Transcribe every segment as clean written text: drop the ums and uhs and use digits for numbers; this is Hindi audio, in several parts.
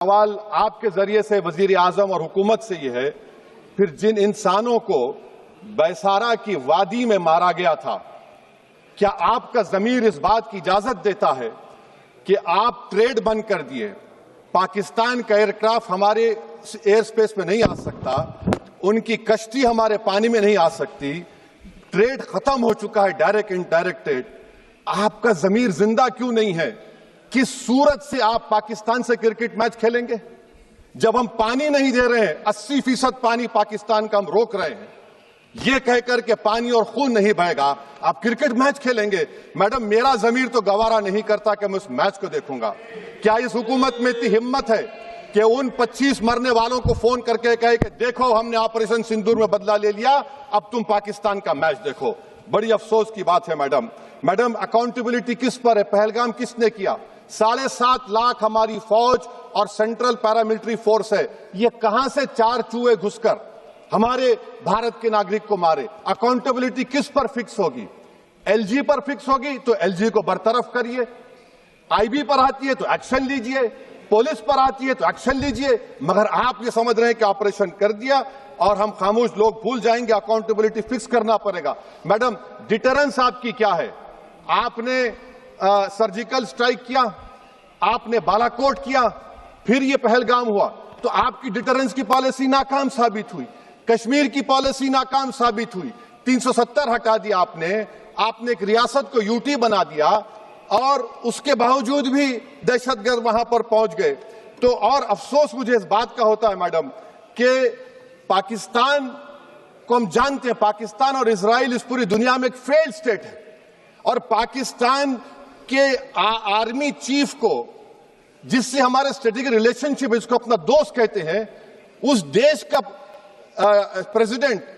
सवाल आपके जरिए से वजीर आजम और हुकूमत से ये है, फिर जिन इंसानों को बैसारा की वादी में मारा गया था, क्या आपका जमीर इस बात की इजाजत देता है कि आप ट्रेड बंद कर दिए, पाकिस्तान का एयरक्राफ्ट हमारे एयर स्पेस में नहीं आ सकता, उनकी कश्ती हमारे पानी में नहीं आ सकती, ट्रेड खत्म हो चुका है डायरेक्ट इनडायरेक्टेड, आपका जमीर जिंदा क्यों नहीं है? किस सूरत से आप पाकिस्तान से क्रिकेट मैच खेलेंगे जब हम पानी नहीं दे रहे हैं? 80% पानी पाकिस्तान का हम रोक रहे हैं, यह कहकर के पानी और खून नहीं बहेगा, आप क्रिकेट मैच खेलेंगे? मैडम, मेरा जमीर तो गवारा नहीं करता कि मैं उस मैच को देखूंगा। क्या इस हुकूमत में इतनी हिम्मत है कि उन 25 मरने वालों को फोन करके कहे कि देखो हमने ऑपरेशन सिंदूर में बदला ले लिया, अब तुम पाकिस्तान का मैच देखो? बड़ी अफसोस की बात है मैडम, अकाउंटेबिलिटी किस पर है? पहलगाम किसने किया? 7.5 लाख हमारी फौज और सेंट्रल पैरामिलिट्री फोर्स है, ये कहां से 4 चूहे घुसकर हमारे भारत के नागरिक को मारे? अकाउंटेबिलिटी किस पर फिक्स होगी? एलजी पर फिक्स होगी तो एलजी को बरतरफ करिए, आईबी पर आती है तो एक्शन लीजिए, पुलिस पर आती है तो एक्शन लीजिए, मगर आप ये समझ रहे हैं कि ऑपरेशन कर दिया और हम खामोश लोग भूल जाएंगे। अकाउंटेबिलिटी फिक्स करना पड़ेगा। मैडम, डिटरेंस आपकी क्या है? आपने सर्जिकल स्ट्राइक किया, आपने बालाकोट किया, फिर ये पहलगाम हुआ, तो आपकी डिटरेंस की पॉलिसी नाकाम साबित हुई, कश्मीर की पॉलिसी नाकाम साबित हुई, 370 हटा दिया आपने एक रियासत को यूटी बना दिया और उसके बावजूद भी दहशतगर्द वहां पर पहुंच गए। तो और अफसोस मुझे इस बात का होता है मैडम कि पाकिस्तान को हम जानते हैं, पाकिस्तान और इजराइल इस पूरी दुनिया में एक फेल्ड स्टेट है, और पाकिस्तान के आर्मी चीफ को, जिससे हमारे स्ट्रेटेजिक रिलेशनशिप, इसको अपना दोस्त कहते हैं, उस देश का प्रेसिडेंट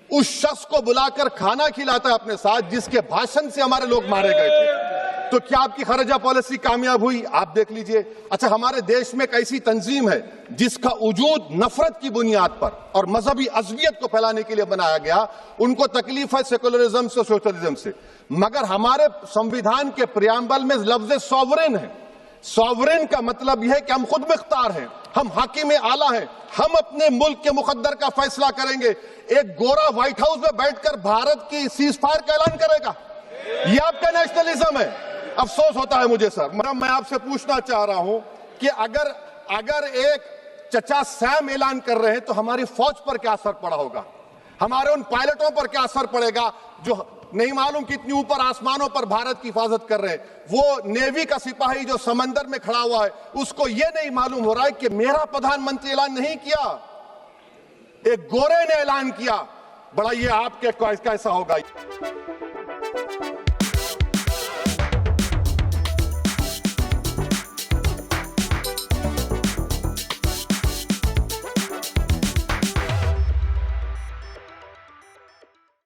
उस शख्स को बुलाकर खाना खिलाता है अपने साथ जिसके भाषण से हमारे लोग मारे गए थे। तो क्या आपकी खर्जा पॉलिसी कामयाब हुई? आप देख लीजिए। अच्छा, हमारे देश में एक ऐसी तंजीम है जिसका वजूद नफरत की बुनियाद पर और मजहबी अज़वियत को फैलाने के लिए बनाया गया, उनको तकलीफ है सेकुलरिज्म से, सोशलिज्म से, मगर हमारे संविधान के प्रियम्बल में लफ्ज सॉवरेन है। सॉवरेन का मतलब यह है कि हम खुद मुख्तार हैं, हम हाकिम आला हैं, हम अपने मुल्क के मुकद्दर का फैसला करेंगे। एक गोरा व्हाइट हाउस में बैठकर भारत की सीज फायर का ऐलान करेगा? यह आपका नेशनलिज्म है? अफसोस होता है मुझे सर। मैं आपसे पूछना चाह रहा हूं कि अगर एक चचा सैम ऐलान कर रहे हैं तो हमारी फौज पर क्या असर पड़ा होगा? हमारे उन पायलटों पर क्या असर पड़ेगा जो नहीं मालूम कितनी ऊपर आसमानों पर भारत की हिफाजत कर रहे हैं? वो नेवी का सिपाही जो समंदर में खड़ा हुआ है, उसको ये नहीं मालूम हो रहा है कि मेरा प्रधानमंत्री ऐलान नहीं किया, एक गोरे ने ऐलान किया। बड़ा ये आपके कैसा होगा?